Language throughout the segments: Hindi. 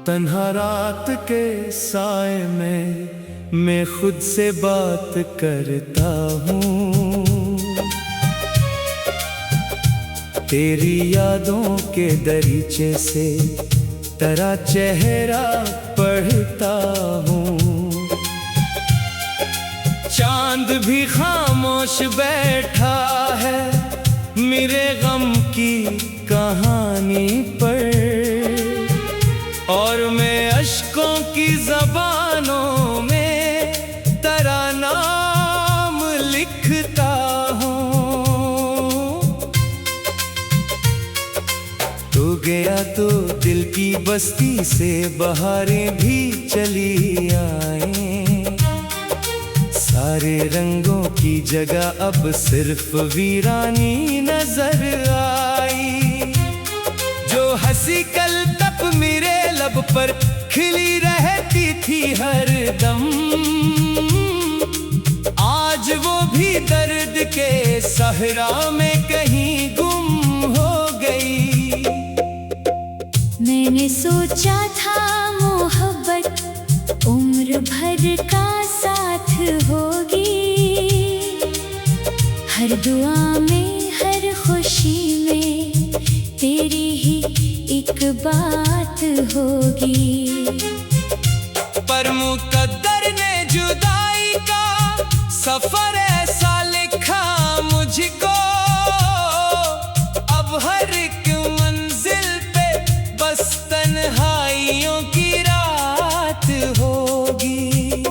तन्हा रात के साए में मैं खुद से बात करता हूँ, तेरी यादों के दरीचे से तेरा चेहरा पढ़ता हूँ। चांद भी खामोश बैठा है मेरे गम की कहानी पर, और मैं अश्कों की ज़बानों में तेरा नाम लिखता हूँ। तू गया तो दिल की बस्ती से बहारें भी चली आए, सारे रंगों की जगह अब सिर्फ वीरानी नजर आई। जो हंसी कल तक मेरे लब पर खिली रहती थी हर दम, आज वो भी दर्द के सहरा में कहीं गुम हो गई। मैंने सोचा था मोहब्बत उम्र भर का साथ होगी, हर दुआ में हर खुशी में तेरी ही एक बात होगी। पर मुकद्दर ने जुदाई का सफर ऐसा लिखा मुझको, अब हर एक मंजिल पे बस तन्हाइयों की रात होगी।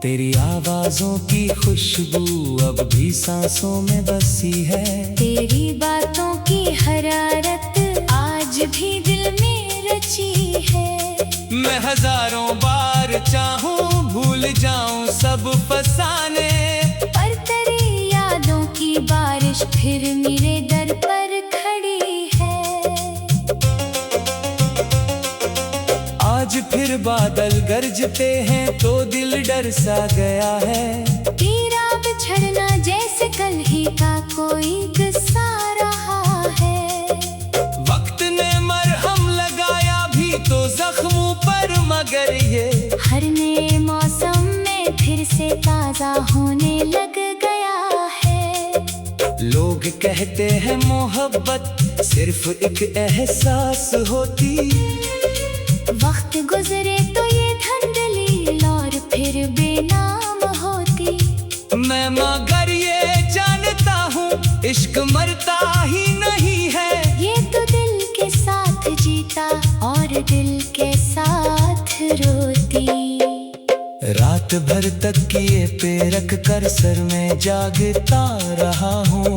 तेरी आवाजों की खुशबू अब भी सांसों में बसी है, तेरी बातों की हरारत आज भी दिल में रची है। मैं हजारों बार चाहूं भूल जाऊं सब फसाने, पर तेरी यादों की बारिश फिर मेरे दर पर खड़ी है। आज फिर बादल गरजते हैं तो दिल डर सा गया है, तेरा बिछड़ना जैसे कल ही का कोई किस्सा रहा है। वक्त ने मरहम लगाया भी तो जख्मों पर, मगर ये हर नए मौसम में फिर से ताजा होने लग गया है। लोग कहते हैं मोहब्बत सिर्फ एक एहसास होती, वक्त गुजरे तो ये धुंधली और फिर बेनाम होती। मैं मगर ये जानता हूँ इश्क मरता ही नहीं है, ये तो दिल के साथ जीता और दिल के साथ रोती। रात भर तकिए पे रख कर सर में जागता रहा हूँ,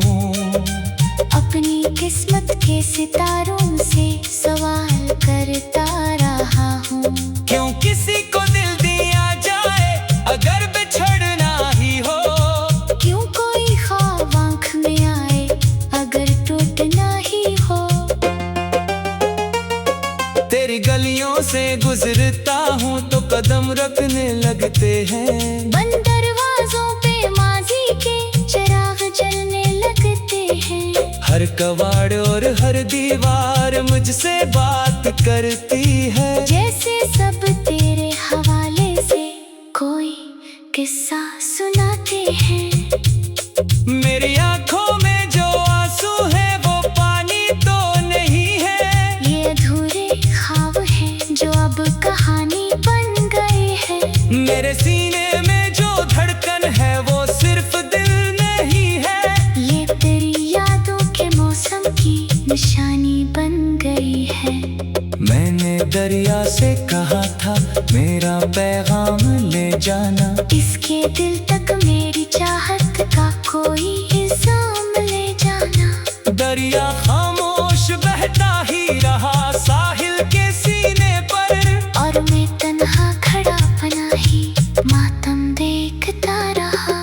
अपनी किस्मत के सितारों से सवाल करता रहा हूँ। क्यों किसी को दिल दिया जाए अगर बिछड़ना ही हो, क्यों कोई ख्वाब आँख में आए अगर टूटना ही हो। तेरी गलियों से गुजरता हूँ तो कदम रखने लगते हैं, बंद दरवाजों पे माजी के चिराग जलने लगते हैं। हर कवाड़ और हर दीवार मुझसे बात करती है, जैसे सब तेरे हवाले से कोई किस्सा सुनाते हैं। मेरी आंखों में जो आंसू है वो पानी तो नहीं है, ये अधूरे ख्वाब हैं जो अब कहानी बन गए हैं। मेरे सीने में जो धड़कन है वो सिर्फ दिल नहीं है, ये तेरी यादों के मौसम की निशानी बन गई है। मैंने दरिया से कहा था मेरा पैगाम ले जाना, इसके दिल तक मेरी चाहत का कोई इल्जाम ले जाना। दरिया खामोश बहता ही रहा साहिल के सीने पर, और मैं तन्हा खड़ा बना ही मातम देखता रहा।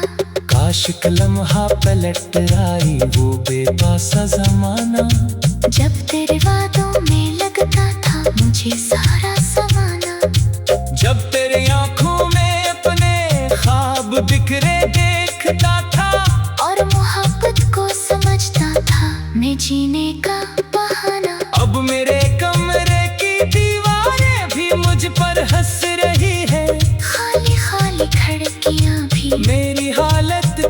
काश एक लम्हा पलट आई वो बेपासा जमाना, जब तेरे वादों में लगता था मुझे सारा ज़माना। जब तेरी आंखों में अपने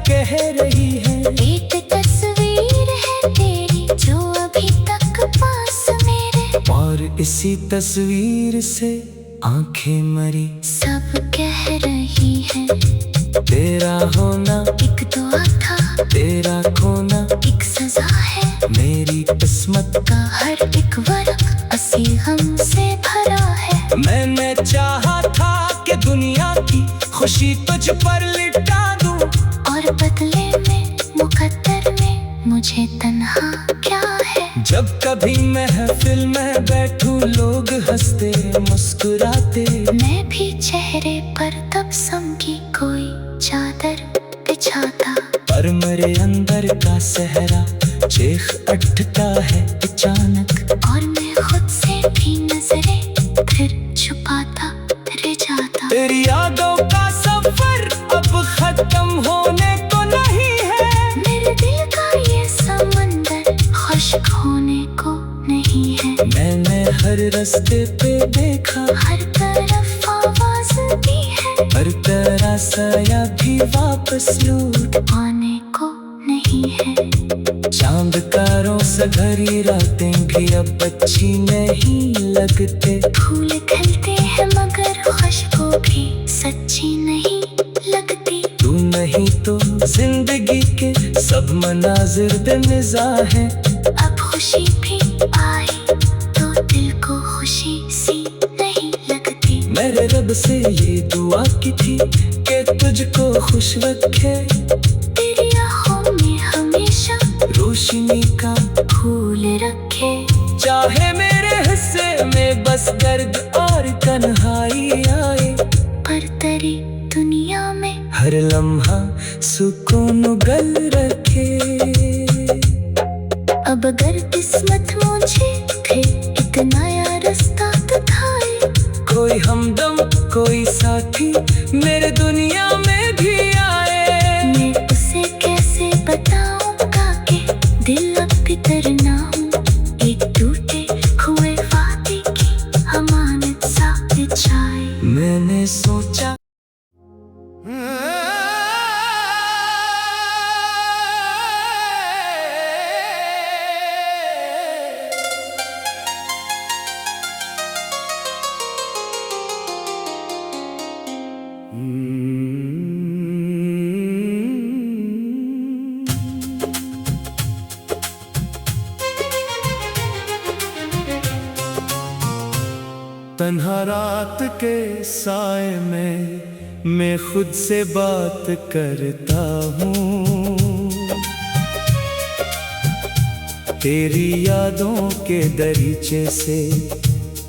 कह रही है। एक तस्वीर है तेरी जो अभी तक पास मेरे, और इसी तस्वीर से आंखें मरी। सब कह रही है तेरा होना एक दुआ था, तेरा खोना एक सजा है। मेरी किस्मत का हर एक वर्क असी गम से भरा है। मैंने चाहा था कि दुनिया की खुशी तुझ पर लिटा दूं, और बदले में मुकद्दर में मुझे तन्हा क्या है। जब कभी महफिल में बैठूं लोग हंसते मुस्कुराते, मैं भी चेहरे पर तबस्सुम की कोई चादर बिछाता। पर मेरे अंदर का सहरा चीख उठता है अचानक, और मैं खुद से भी नजरें फिर छुपाता रह जाता। तेरी यादों का सफर अब खत्म होने को नहीं है। मेरे दिल का ये समंदर खुश्क होने को नहीं है। मैंने हर रास्ते पे देखा, हर तरफ आवाज दी है, पर तेरा साया भी वापस लौट आने को नहीं है। चांदकारों से भरी रातें भी अब अच्छी नहीं लगते। फूल खिलते हैं मगर खुशबू भी सच्ची नहीं लगती। तू नहीं तो जिंदगी के सब मनाजिर बेमिज़ा हैं। अब खुशी भी आई तो दिल को खुशी सी नहीं लगती। मेरे रब से ये दुआ की थी कि तुझको खुश रखे, तेरी आँखों में हमेशा रोशनी का फूल रखे। चाहे मेरे हिस्से में बस दर्द और तन्हाई आए, पर तेरी दुनिया में हर लम्हा सुकून गल रखे। अब अगर किस्मत मुझे फिर एक नया रास्ता दिखाए, कोई हमदम कोई साथी मेरे दुनिया में भी आए, मैं उसे कैसे बताऊंगा कि दिल अब बितर ना हो। एक टूटे हुए वादे की अमानत सा बिछाए। मैंने सोचा तन्हा रात के साए में मैं खुद से बात करता हूँ। तेरी यादों के दरीचे से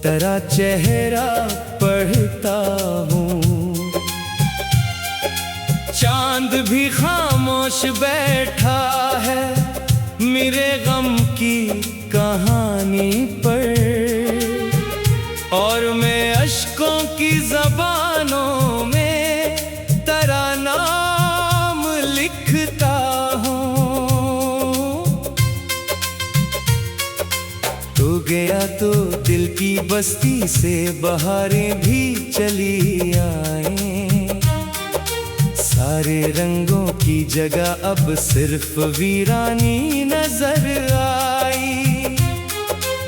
तेरा चेहरा पढ़ता हूँ। चांद भी खामोश बैठा है मेरे गम की कहानी पर, और मैं अश्कों की ज़बानों में तेरा नाम लिखता हूँ। तू गया तो दिल की बस्ती से बहारें भी चली आए, सारे रंगों की जगह अब सिर्फ वीरानी नजर आई।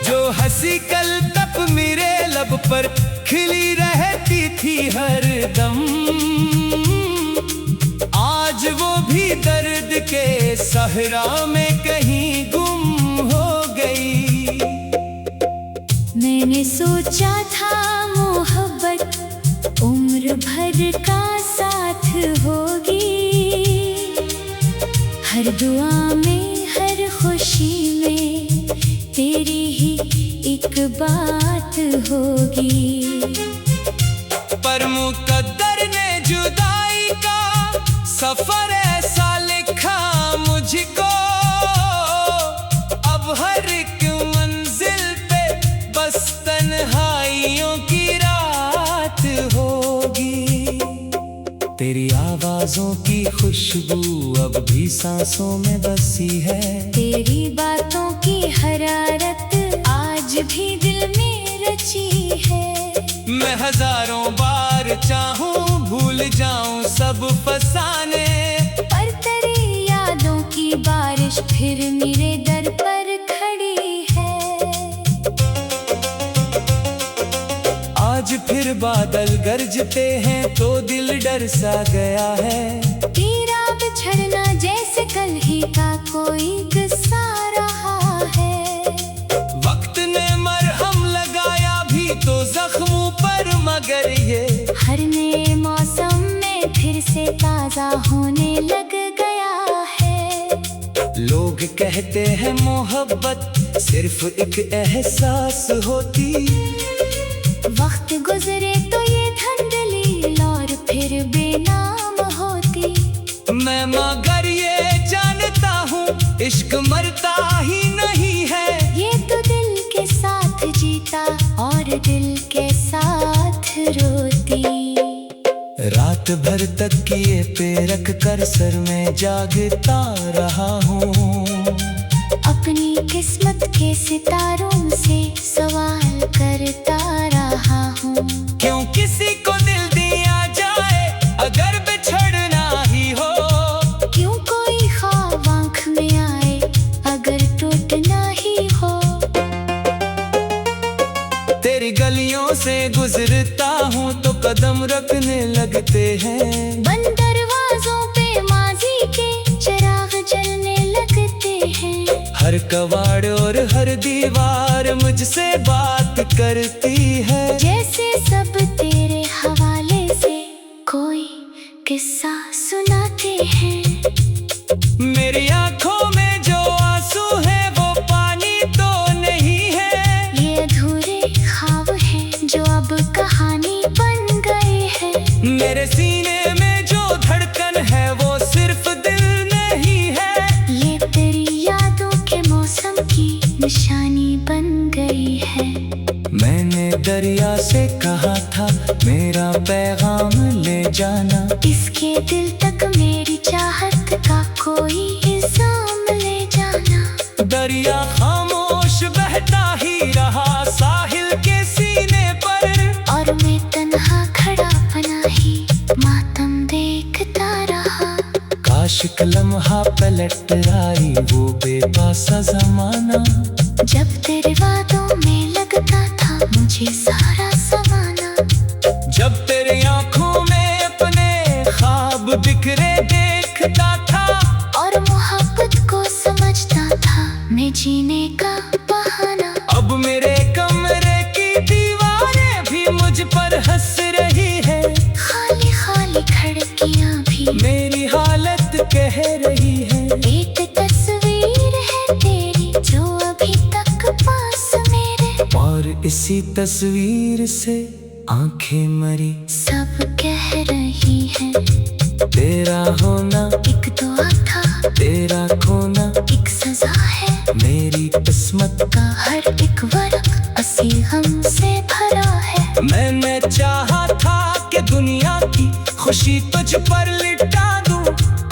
जो हंसी कल तक मेरे लब पर खिली रहती थी हर दम, आज वो भी दर्द के सहरा में कहीं गुम हो गई। मैंने सोचा था मोहब्बत उम्र भर का साथ होगी, हर दुआ में हर खुशी में तेरी ही एक बात होगी। पर मुकद्दर ने जुदाई का सफर ऐसा लिखा मुझको, अब हर एक मंजिल पे बस तन्हाइयों की रात होगी। तेरी आवाजों की खुशबू अब भी सांसों में बसी है, तेरी बातों की हरारत आज भी दिल में रची है। मैं हजारों बार चाहूं भूल जाऊं सब फसाने, पर तेरे फिर बादल गरजते हैं तो दिल डर सा गया है। तेरा बिछड़ना जैसे कल ही का कोई किस्सा रहा है। वक्त ने मरहम लगाया भी तो जख्मों पर, मगर ये हर नए मौसम में फिर से ताजा होने लग गया है। लोग कहते हैं मोहब्बत सिर्फ एक एहसास होती। वक्त गुजरे तो ये धुंधली और फिर बेनाम होती। मैं मगर ये जानता हूँ इश्क मरता ही नहीं है। ये तो दिल के साथ जीता और दिल के साथ रोती। रात भर तकिए पे रख कर सर में जागता रहा हूँ। अपनी किस्मत के सितारों से सवाल करता रहा हूँ। क्यों किसी को दिल दिया जाए अगर बिछड़ना ही हो। क्यों कोई ख्वाब आँख में आए अगर टूटना ही हो। तेरी गलियों से गुजरता हूँ तो कदम रखने लगते हैं। बंद दरवाजों पे माजी के चिराग जलने लगते हैं। हर कवाड़ और हर दीवार मुझसे बात करती है। जैसे सब तेरे हवाले से कोई किस्सा सुनाते हैं। मेरी आंखों में जो आंसू है वो पानी तो नहीं है। ये अधूरे ख्वाब हैं जो अब कहानी बन गए हैं। मेरे सीने में जो धड़कन है वो सिर्फ दिल नहीं है। ये तेरी यादों के मौसम की निशानी बन गई है। मैंने दरिया से कहा था मेरा पैगाम ले जाना। इसके दिल तक मेरी चाहत का कोई इल्जाम ले जाना। दरिया खामोश बहता ही रहा साहिल के सीने पर। और मैं तन्हा खड़ा बना ही मातम देखता रहा। काश एक लम्हा पलट आई वो बेपासा जमाना। जब तेरे वादों में लगता था मुझे सारा ज़माना। जब तेरी आंखों में अपने ख्वाब बिखरे देखता था। और मोहब्बत को समझता था मैं जीने का बहाना। अब मेरे कमरे की दीवारें भी मुझ पर हंस रही है। खाली खाली खिड़कियाँ भी मेरी हालत कह रही है। एक तस्वीर है तेरी जो अभी तक पास मेरे। और इसी तस्वीर से आंखें मरी सब कह रही हैं। तेरा होना एक दुआ था तेरा खोना एक सजा है। मेरी किस्मत का हर एक वर्क असी गम से भरा है। मैंने चाहा था कि दुनिया की खुशी तुझ पर लिटा दूं।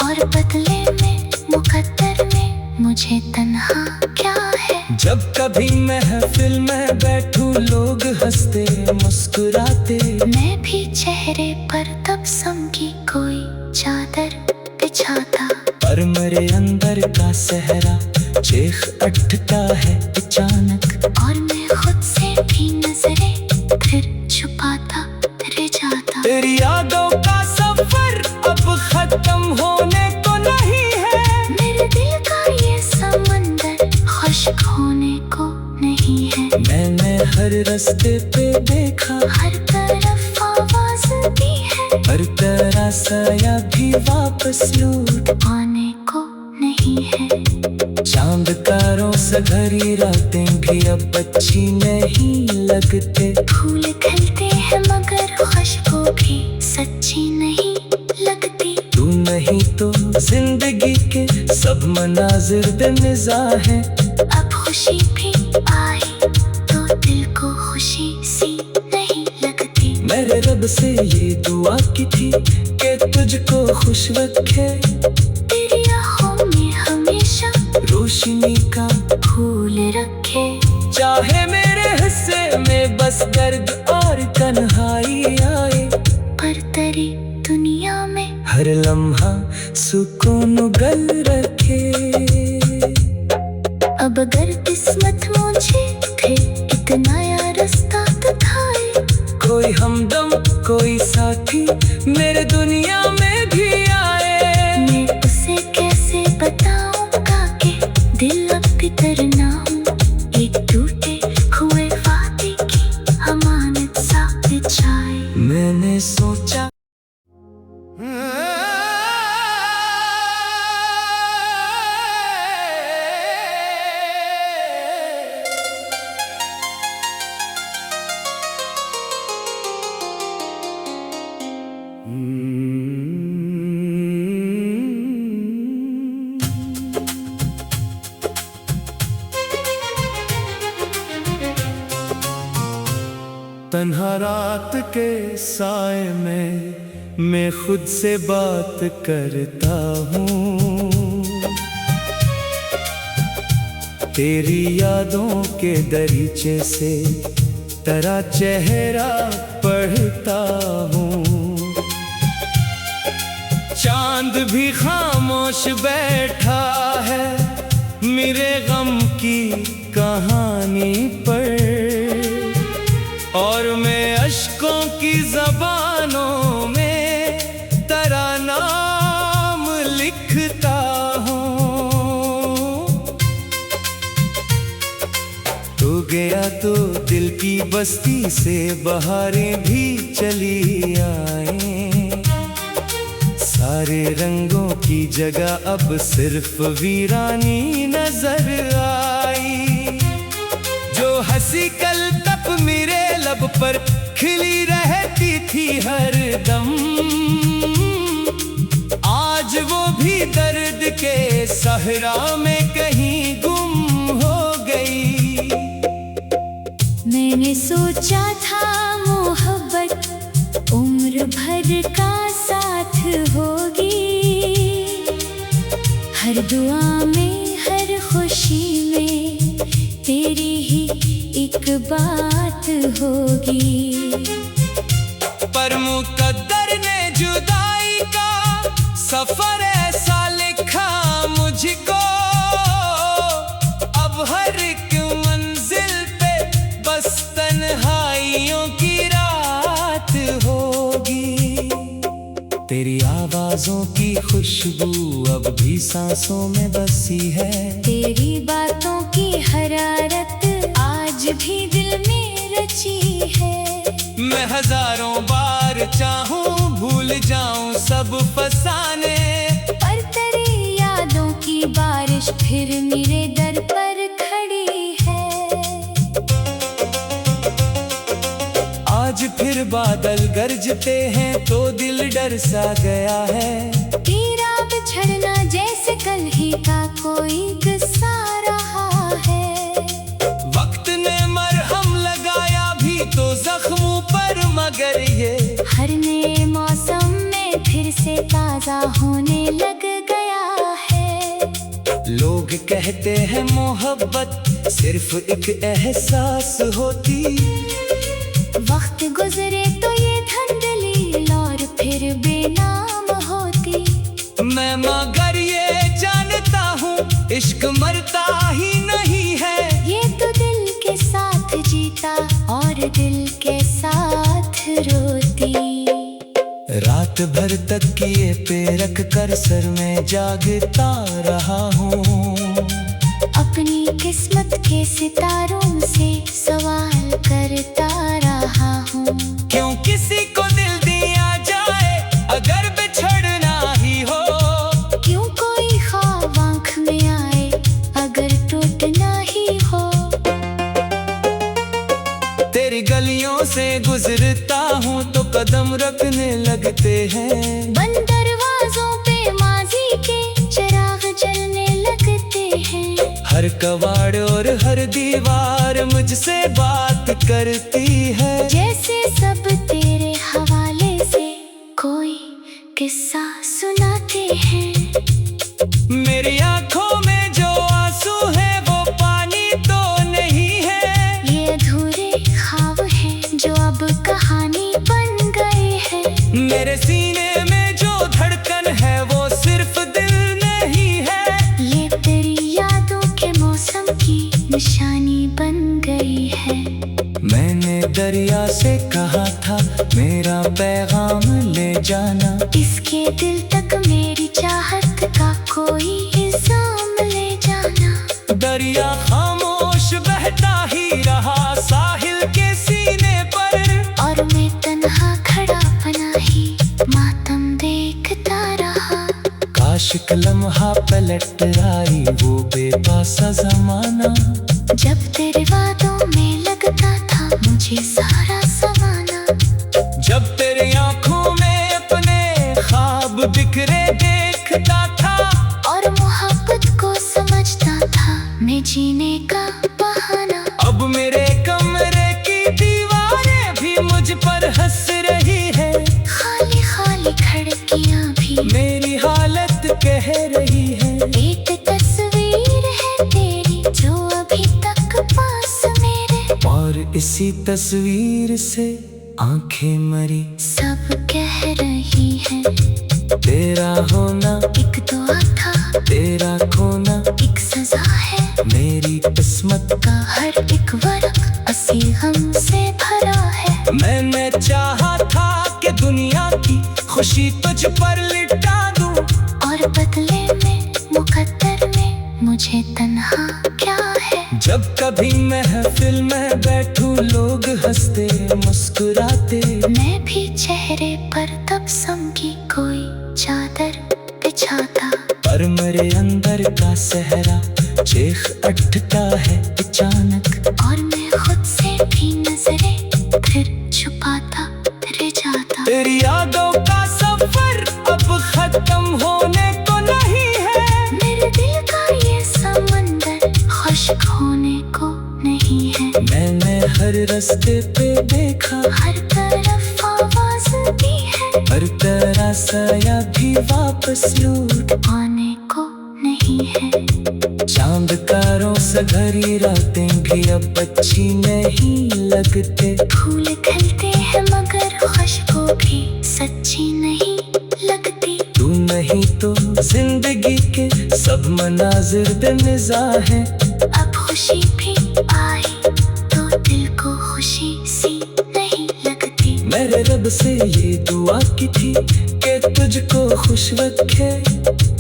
और बदले में मुकद्दर में मुझे तन्हा क्या है। जब कभी महफिल में बैठूं लोग हंसते मुस्कुराते। मैं भी चेहरे पर तबस्सुम की कोई चादर बिछाता। पर मेरे अंदर का सहरा चीख उठता है अचानक। और मैं खुद से भी नजरें फिर छुपाता रह जाता। तेरी यादों का सफर अब खत्म होने को नहीं है। मेरे दिल का ये समंदर खुश्क होने को नहीं है। मैंने हर रास्ते पे देखा हर तरफ आवाज दी है। हर तरह साया भी वापस लौट आने को नहीं है। चांद तारों से भरी रातें भी अब अच्छी नहीं लगते। फूल खिलते हैं मगर खुशबू भी सच्ची नहीं लगती। तू नहीं तो जिंदगी के सब मनाजिर बेनिज़ा हैं। अब खुशी भी आई तो दिल को खुशी सी नहीं लगती। मेरे रब से ये दुआ की थी कि तुझको खुश रखे। तेरी आँखों में हमेशा रोशनी का फूल रखे। चाहे मेरे हिस्से में बस दर्द और तन्हाई आए। पर तेरी दुनिया में हर लम्हा सुकून गल रखे। अब अगर किस्मत मुझे फिर एक नया रास्ता दिखाए। कोई कोई हमदम कोई साथी मेरे दुनिया में भी आए। मैं उसे कैसे बताऊंगा कि दिल अब भीतर ना हूँ, एक टूटे हुए वादे की अमानत सा बिछाए। मैंने सोचा तन्हा रात के साए में मैं खुद से बात करता हूँ, तेरी यादों के दरीचे से तेरा चेहरा पढ़ता हूँ। चांद भी खामोश बैठा है मेरे गम की कहानी पर, और मैं अश्कों की ज़बानों में तेरा नाम लिखता हूँ। तू गया तो दिल की बस्ती से बहारें भी चली आए, सारे रंगों की जगह अब सिर्फ वीरानी नजर आई। जो हंसी कल तक मेरे लब पर खिली रहती थी हर दम, आज वो भी दर्द के सहरा में कहीं गुम हो गई। मैंने सोचा था मोहब्बत उम्र भर का साथ होगी, हर दुआ में हर खुशी में तेरी ही एक बात होगी। पर मुकद्दर ने जुदाई का सफर ऐसा लिखा मुझको, अब हर एक मंजिल पे बस तन्हाइयों की रात होगी। तेरी आवाजों की खुशबू अब भी सांसों में बसी है, तेरी बातों की हरारत आज भी दिल में रची है। मैं हजारों बार चाहूं भूल जाऊं सब फसाने, पर तेरी यादों की बारिश फिर मेरे दर पर खड़ी है। आज फिर बादल गरजते हैं तो दिल डर सा गया है, तेरा बिछड़ना जैसे कल ही का कोई किस्सा रहा है। वक्त ने मरहम लगाया भी तो जख्मों पर, मगर ये हर नए मौसम में फिर से ताजा होने लग गया है। लोग कहते हैं मोहब्बत सिर्फ एक एहसास होती, वक्त गुजरे तो ये धुंधली और फिर बेनाम होती। मैं मगर ये जानता हूँ इश्क मरता ही नहीं है, ये तो दिल के साथ जीता और दिल के साथ रोती। रात भर तकिए पे रख कर सर में जागता रहा हूँ, अपनी किस्मत के सितारों से सवाल करता रहा हूँ। क्यों किसी को दिल दिया जाए अगर बिछड़ना ही हो, क्यों कोई ख्वाब आँख में आए अगर टूटना ही हो। तेरी गलियों से गुजरता हूँ तो कदम रखने लगते हैं, बंद दरवाजों पे माजी के चिराग जलने लगते हैं। हर कवाड़ और हर दीवार मुझसे बात करती है, जैसे सब तेरे हवाले से कोई किस्सा सुनाते हैं। मेरी आंखों में जो आंसू है वो पानी तो नहीं है, ये अधूरे ख्वाब हैं जो अब कहानी बन गए हैं। मेरे सीने में जो धड़कन है वो सिर्फ दिल नहीं है, ये तेरी यादों के मौसम की निशानी बन गई है। मैंने दरिया से कहा था पैगाम ले जाना। इसके दिल तक मेरी चाहत का कोई इल्जाम ले जाना। दरिया खामोश बहता ही रहा साहिल के सीने पर, और मैं तन्हा खड़ा बना ही मातम देखता रहा। काश एक लम्हा पलट आई वो बेपासा जमाना, जब तेरे वादों में लगता था मुझे सारा ज़माना। जब तेरे आँखों में अपने ख्वाब बिखरे देखता था, और मोहब्बत को समझता था मैं जीने का बहाना। अब मेरे कमरे की दीवारें भी मुझ पर हंस रही है, खाली खाली खिड़कियाँ भी मेरी हालत कह रही है। एक तस्वीर है तेरी जो अभी तक पास मेरे, और इसी तस्वीर से आंखें मरी सब कह रही है। तेरा होना एक दुआ था, तेरा खोना एक सजा है, मेरी किस्मत का हर एक वर्क असी गम से भरा है। मैंने चाहा था कि दुनिया की खुशी तुझ पर लिटा दूं, और बदले में मुकद्दर में मुझे तन्हा क्या है। जब कभी महफिल में बैठूं लोग हंसते मुस्कुराते, मैं भी चेहरे पर तबस्सुम की कोई चादर बिछाता। पर मेरे अंदर का सहरा चीख उठता है अचानक, और मैं खुद से भी नजरें फिर छुपाता रह जाता। तेरी यादों का सफर अब खत्म होने को नहीं है, मेरे दिल का ये समंदर खुश्क होने को नहीं है। मैंने हर रास्ते पे देखा, हर तरफ आवाज दी है, पर तेरा साया भी वापस लौट आने को नहीं है। चांदकारों से घरी रातें भी अब अच्छी नहीं लगते, फूल खिलते हैं मगर खुशबू भी सच्ची नहीं लगती। तू नहीं तो जिंदगी के सब मनाजिर बेमिज़ाह हैं। अब खुशी भी आई तो दिल को खुशी सी नहीं लगती। मेरे रब से ये दुआ की थी कि तुझको खुश रखे,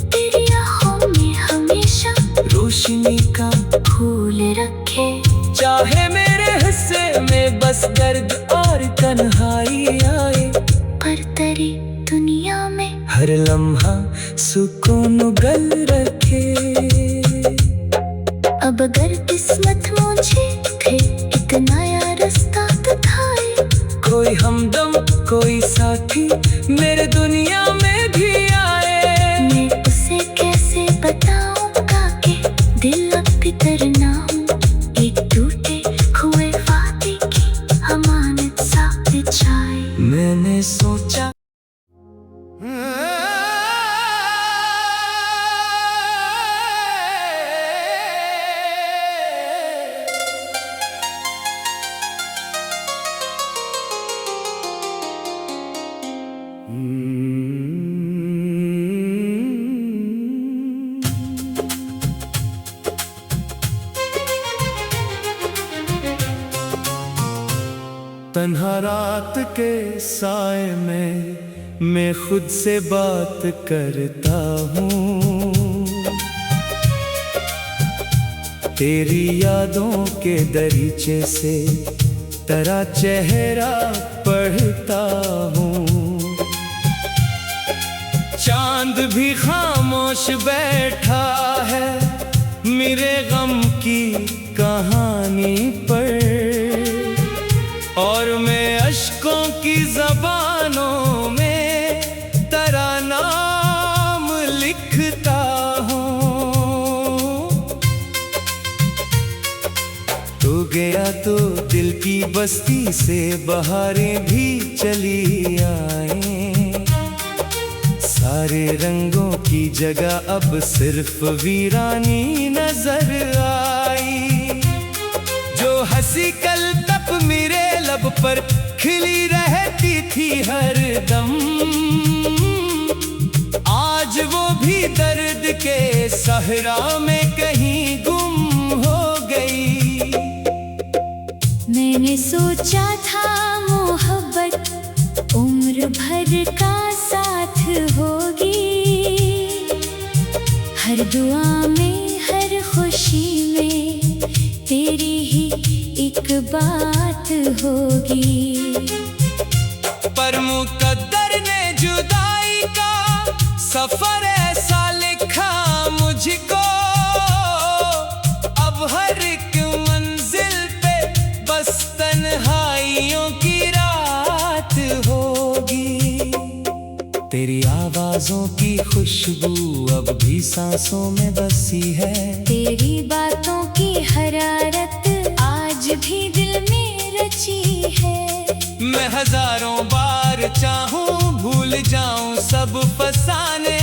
तेरी आँखों में हमेशा रोशनी का फूल रखे। चाहे मेरे हिस्से में बस दर्द और तन्हाई आए, पर तेरी दुनिया में हर लम्हा सुकून गल रखे। अब अगर किस्मत मुझे फिर एक नया रास्ता दिखाए, कोई हमदम कोई साथी मेरे दुनिया में भी आए, मैं उसे कैसे बताऊंगा कि दिल अब भीतर ना हूँ। एक टूटे हुए वादे की अमानत सा बिछाए। मैंने सोचा तन्हा रात के साए में मैं खुद से बात करता हूँ, तेरी यादों के दरीचे से तेरा चेहरा पढ़ता हूँ। चांद भी खामोश बैठा है मेरे गम की कहानी पर, और मैं अश्कों की ज़बानों में तेरा नाम लिखता हूँ। तू गया तो दिल की बस्ती से बहारें भी चली आए, सारे रंगों की जगह अब सिर्फ वीरानी नजर आई। जो हंसी कल तक मेरे लब पर खिली रहती थी हर दम, आज वो भी दर्द के सहरा में कहीं गुम हो गई। मैंने सोचा था मोहब्बत उम्र हर दुआ में हर खुशी में तेरी ही एक बात होगी। पर मुकद्दर ने जुदाई का सफर ऐसा लिखा मुझको, अब हर एक मंजिल पे बस तन्हाइयों की रात होगी। तेरी आवाजों की खुशबू अब भी सांसों में बसी है, तेरी बातों की हरारत आज भी दिल में रची है। मैं हजारों बार चाहूं भूल जाऊं सब फसाने,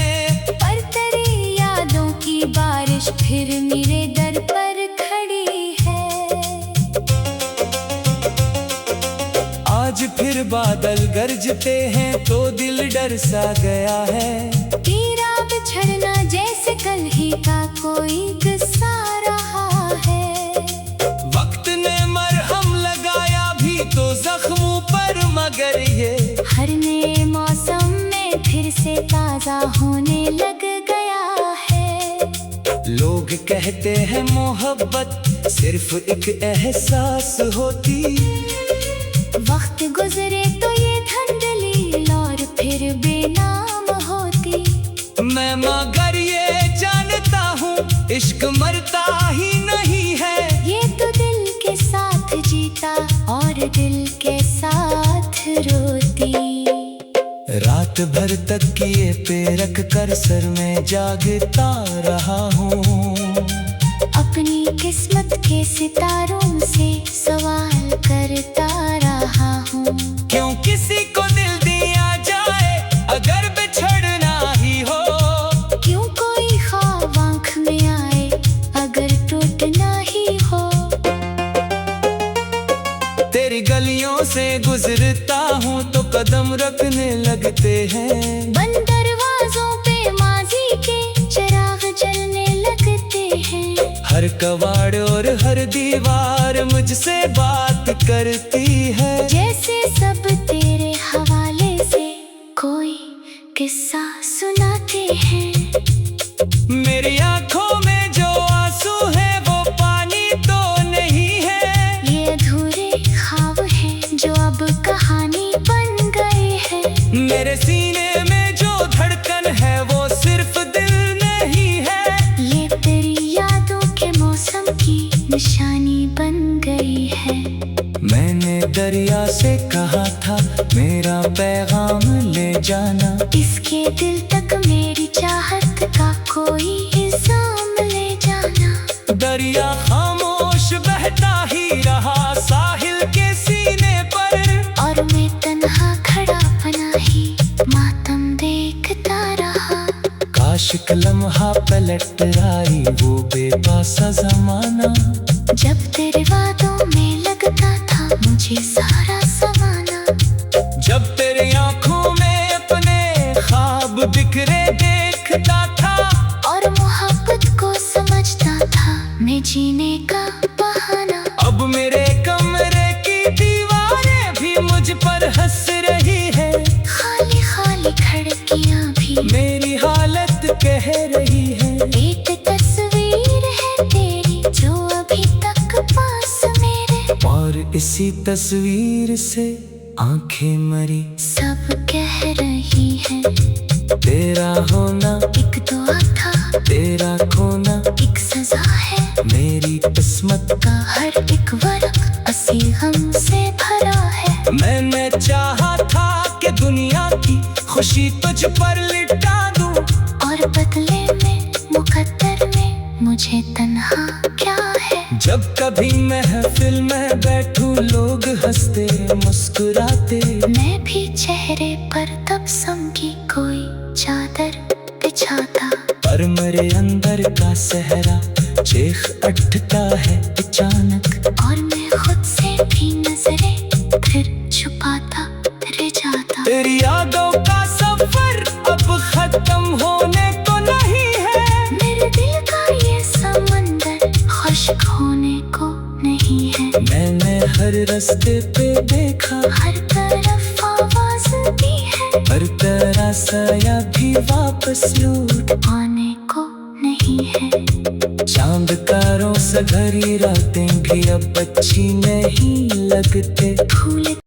पर तेरी यादों की बारिश फिर मेरे दर पर खड़ी है। आज फिर बादल गरजते हैं तो दिल डर सा गया है। तेरा बिछड़ना जैसे कल ही का कोई किस्सा रहा है। वक्त ने मरहम लगाया भी तो जख्मों पर, मगर ये हर नए मौसम में फिर से ताजा होने लग गया है। लोग कहते हैं मोहब्बत सिर्फ एक एहसास होती, वक्त गुजरे तो ये धुंधली और फिर बेनाम होती। मैं मगर ये जानता हूँ इश्क मरता ही नहीं है, ये तो दिल के साथ जीता और दिल के साथ रोती। रात भर तकिए पे रख कर सर में जागता रहा हूँ, अपनी किस्मत के सितारों से सवाल करता रहा हूँ। क्यों किसी को दिल दिया जाए अगर बिछड़ना ही हो, क्यों कोई ख्वाब आँख में आए अगर टूटना ही हो। तेरी गलियों से गुजरता हूँ तो कदम रखने लगते हैं, बंद दरवाजों पे माजी के चिराग जलने लगते हैं। हर कवाड़ और हर दीवार मुझसे बात करती है, जैसे सब तेरे हवाले से कोई किस्सा सुनाते हैं। मेरी आंखों में जो आंसू है वो पानी तो नहीं है, ये अधूरे ख्वाब हैं जो अब कहानी बन गए हैं। मेरे सीने में जो धड़कन है वो सिर्फ दिल नहीं है, ये तेरी यादों के मौसम की निशानी बन गई है। मैंने दरिया से कहा था मेरा पैगाम ले जाना, इसके दिल तक मेरी चाहत का कोई इल्जाम ले जाना। दरिया खामोश बहता ही रहा साहिल के सीने पर, और मैं तन्हा खड़ा बना ही मातम देखता रहा। काश एक लम्हा पलट आई वो बेपासा जमाना, जब तेरे वादों में लगता था मुझे सारा ज़माना। जब तेरी आंखों में अपने ख्वाब बिखरे देखता था, और मोहब्बत को समझता था मैं जीने का बहाना। अब मेरे कमरे की दीवारें भी मुझ पर हंस रही है, खाली खाली खिड़कियाँ भी मेरी हालत कह रही है। एक तस्वीर है तेरी जो अभी तक पास मेरे, और इसी तस्वीर से आंखें मरी सब कह रही है। तेरा होना एक दुआ था, तेरा खोना एक सजा है, मेरी किस्मत का हर एक वर्क असी गम से भरा है। मैंने चाहा था कि दुनिया की खुशी तुझ पर लिटा दूं, और बदले में मुकद्दर में मुझे तन्हा क्या है। जब कभी महफिल में बैठूं लोग हंसते मुस्कुराते, मैं भी चेहरे पर तबस्सुम की कोई चादर बिछाता। पर मेरे अंदर का सहरा चीख उठता है अचानक, और मैं खुद से भी नजरें फिर छुपाता रह जाता। तेरी यादों का सफर अब खत्म होने को नहीं है, मेरे दिल का ये समंदर खुश्क होने को नहीं है। मैंने हर रास्ते पे देखा, हर तरफ आवाज दी है, पर तेरा साया भी वापस लौट आने को नहीं नहीं है। चांदकारों से भरी रातें भी अब अच्छी नहीं लगते। फूल